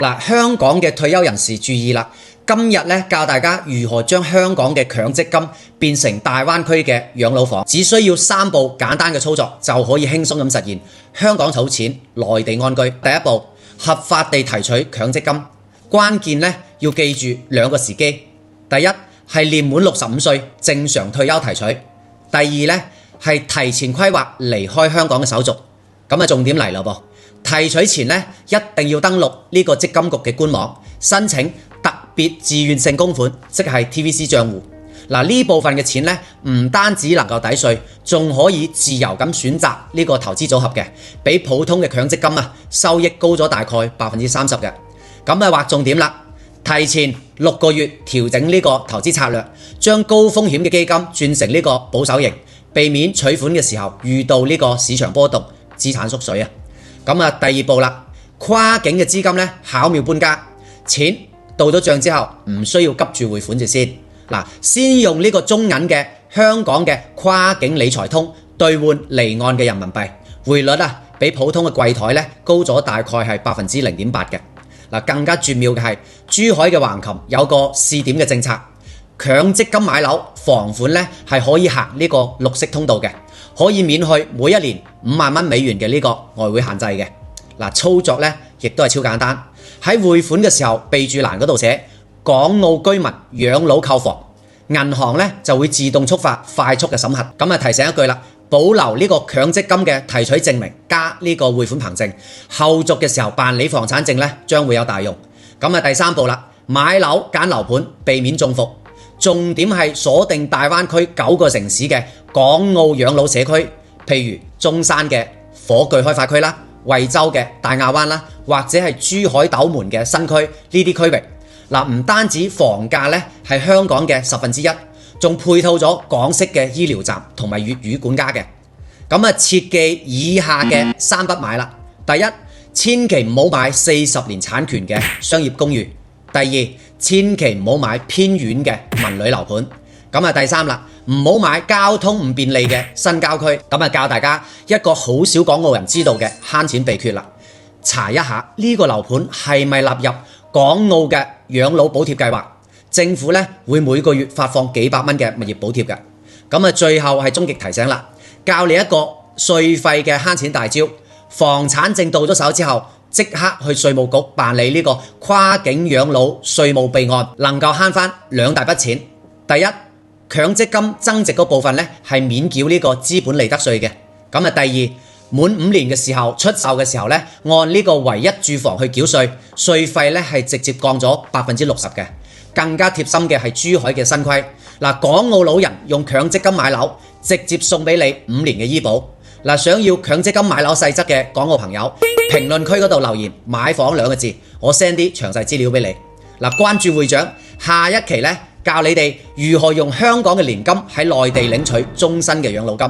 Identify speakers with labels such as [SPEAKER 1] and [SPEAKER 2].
[SPEAKER 1] 嗱，香港嘅退休人士注意啦！今日咧教大家如何將香港嘅強積金變成大灣區嘅養老房，只需要3步簡單嘅操作就可以輕鬆咁實現香港儲錢，內地安居。第一步，合法地提取強積金，關鍵咧要記住2個時機。第一係年滿65歲正常退休提取，第二咧係提前規劃離開香港嘅手續。咁啊重點嚟咯噃，提取前咧一定要登錄呢個積金局嘅官網，申請特別自願性供款，即係 TVC 賬戶。嗱，呢部分嘅錢咧唔單止能夠抵稅，仲可以自由咁選擇呢個投資組合嘅，比普通嘅強積金收益高咗大概30%嘅。咁劃重點啦，提前6個月調整呢個投資策略，將高風險嘅基金轉成呢個保守型，避免取款嘅時候遇到呢個市場波動，資產縮水啊！咁第二步啦，跨境嘅資金咧巧妙搬家，錢到咗帳之後唔需要急住匯款住先。先用呢個中銀嘅香港嘅跨境理財通兌換離岸嘅人民幣，匯率比普通嘅櫃台咧高咗大概係0.8%嘅。更加絕妙嘅係珠海嘅橫琴有個試點嘅政策，強積金買樓房款咧係可以行呢個綠色通道嘅，可以免去每一年5萬蚊美元嘅呢個外匯限制嘅。操作咧亦都係超簡單，喺匯款嘅時候備註欄嗰度寫港澳居民養老購房，銀行咧就會自動觸發快速嘅審核。咁提醒一句啦，保留呢個強積金嘅提取證明加呢個匯款憑證，後續嘅時候辦理房產證咧將會有大用。第3步啦，買樓揀樓盤，避免中伏，重點係鎖定大灣區9個城市嘅港澳養老社區，譬如中山嘅火炬開發區啦，惠州嘅大亞灣啦，或者係珠海斗門嘅新區呢啲區域。唔單止房價咧係香港嘅1/10，仲配套咗港式嘅醫療站同埋粵語管家嘅。切記以下嘅3不買啦。第一，千祈唔好買40年產權嘅商業公寓。第二，千祈唔好買偏遠嘅文旅樓盤。第三啦，唔好買交通唔便利嘅新郊區。教大家一個好少港澳人知道嘅慳錢秘訣啦。查一下呢個樓盤係咪納入港澳嘅養老補貼計劃，政府咧會每個月發放幾百蚊嘅物業補貼嘅。最後係終極提醒啦，教你一個稅費嘅慳錢大招。房產證到咗手之後，即刻去稅務局辦理呢個跨境養老稅務備案，能夠慳翻2大筆錢。第一，強積金增值嗰部分咧係免繳呢個資本利得稅嘅。第二，滿5年嘅時候出售嘅時候咧，按呢個唯一住房去繳稅，稅費咧係直接降咗60%嘅。更加貼心嘅係珠海嘅新規，港澳老人用強積金買樓，直接送俾你5年嘅醫保。想要強積金買樓細則嘅港澳朋友，評論區嗰度留言買房2個字，我 send 啲詳細資料俾你。關注會長，下一期咧教你哋如何用香港嘅年金喺內地領取終身嘅養老金。